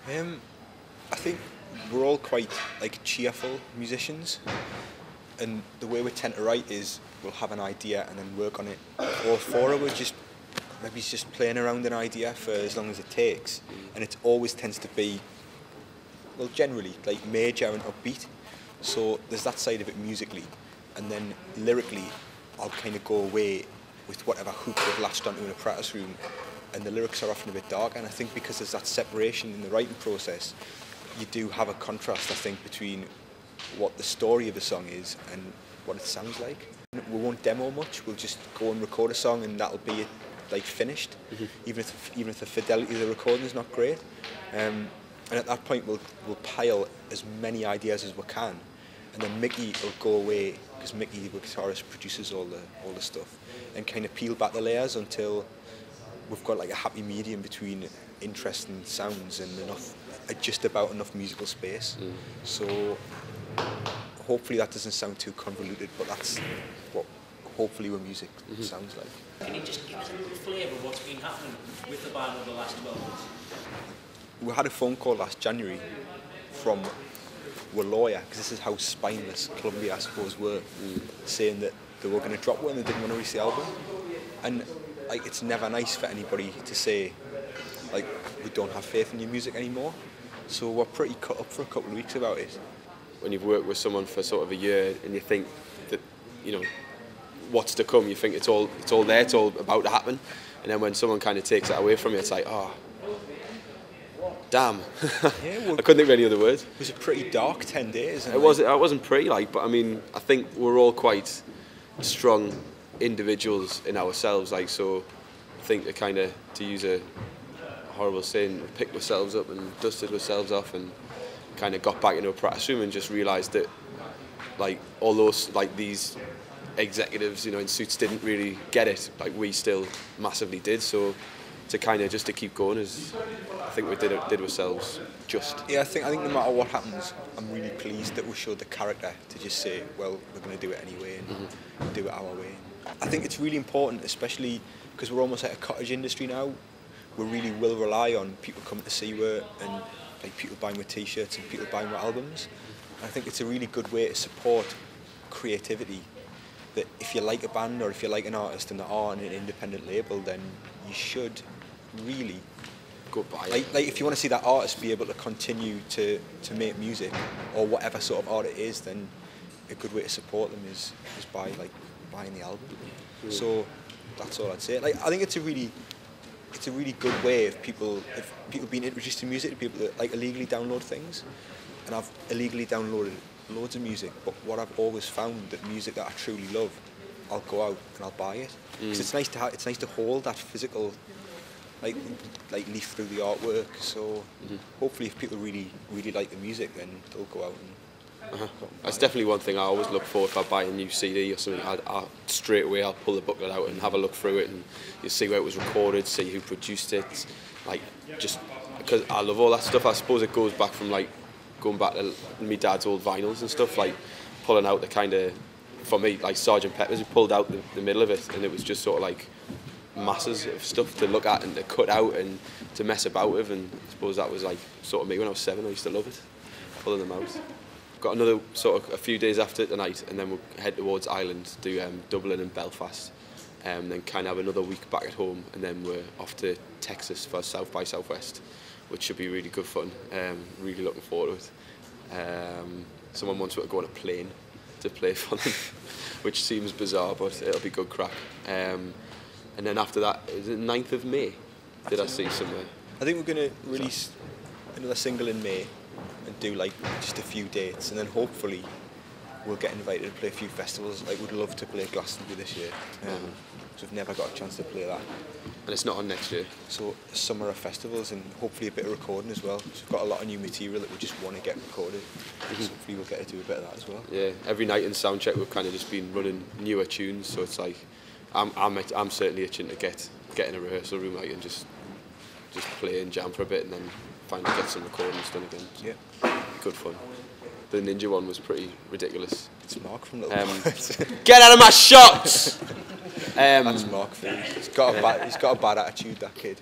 I think we're all quite like cheerful musicians, and the way we tend to write is we'll have an idea and then work on it. All four of us maybe just playing around an idea for as long as it takes, and it always tends to be, well, generally like major and upbeat. So there's that side of it musically, and then lyrically I'll kind of go away with whatever hook we've latched onto in a practice room, and the lyrics are often a bit dark. And I think because there's that separation in the writing process, you do have a contrast, I think, between what the story of a song is and what it sounds like. We won't demo much, we'll just go and record a song and that'll be it, like finished, even if the fidelity of the recording is not great. And at that point we'll pile as many ideas as we can, and then Mickey will go away, because Mickey, the guitarist, produces all the stuff, and kind of peel back the layers until we've got like a happy medium between interesting sounds and just about enough musical space. So hopefully that doesn't sound too convoluted, but that's what hopefully what music sounds like. Can you just give us a little flavour of what's been happening with the band over the last 12 months? We had a phone call last January from a lawyer, because this is how spineless Columbia, I suppose, were, saying that they were going to drop one and they didn't want to release the album. And like, it's never nice for anybody to say, like, we don't have faith in your music anymore. So we're pretty cut up for a couple of weeks about it. When you've worked with someone for sort of a year and you think that, you know, what's to come, you think it's all there, it's all about to happen, and then when someone kind of takes it away from you, it's like, oh, damn. Yeah, well, I couldn't think of any other words. It was a pretty dark 10 days. It wasn't pretty, like, but I mean, I think we're all quite strong individuals in ourselves, like, so I think to use a horrible saying, we picked ourselves up and dusted ourselves off and kind of got back into a practice room and just realised that, like, all those, like, these executives, you know, in suits didn't really get it, like we still massively did. So to keep going is, I think we did ourselves just. Yeah, I think no matter what happens, I'm really pleased that we showed the character to just say, well, we're going to do it anyway and do it our way. I think it's really important, especially because we're almost like a cottage industry now. We really will rely on people coming to see us and like people buying with t-shirts and people buying with albums. And I think it's a really good way to support creativity. That if you like a band or if you like an artist and they are on an independent label, then you should really go buy it. Like if you want to see that artist be able to continue to make music or whatever sort of art it is, then a good way to support them is by like buying the album. So that's all I'd say. Like, I think it's a really good way if people being introduced to music, to people that like illegally download things. And I've illegally downloaded loads of music, but what I've always found, that music that I truly love, I'll go out and I'll buy it, because it's nice to hold that physical, like leaf through the artwork. So hopefully, if people really like the music, then they'll go out and. That's definitely one thing I always look for if I buy a new CD or something. Straight away I'll pull the booklet out and have a look through it, and you see where it was recorded, see who produced it, like, just because I love all that stuff. I suppose it goes back from like going back to my dad's old vinyls and stuff, like pulling out the kind of, for me, like Sgt. Pepper's, we pulled out the middle of it, and it was just sort of like masses of stuff to look at and to cut out and to mess about with, and I suppose that was like sort of me when I was 7. I used to love it, pulling them out. Got another sort of a few days after tonight, and then we'll head towards Ireland, do Dublin and Belfast, and then kind of have another week back at home, and then we're off to Texas for South by Southwest, which should be really good fun. Really looking forward to it. Someone wants to go on a plane to play for them, which seems bizarre, but it'll be good crack. And then after that, is it 9th of May? Did I see somewhere? I think we're going to release another single in May and do like just a few dates, and then hopefully we'll get invited to play a few festivals. Like, we'd love to play Glastonbury this year, so we've never got a chance to play that. And it's not on next year? So summer of festivals, and hopefully a bit of recording as well. So we've got a lot of new material that we just want to get recorded. So hopefully we'll get to do a bit of that as well. Yeah, every night in soundcheck we've kind of just been running newer tunes, so it's like I'm certainly itching to get in a rehearsal room, like, and just play and jam for a bit, and then finally get some recordings done again. Yeah. Good fun. The Ninja one was pretty ridiculous. It's Mark from Little Comets. Get out of my shots! That's Mark. He's got a bad attitude, that kid.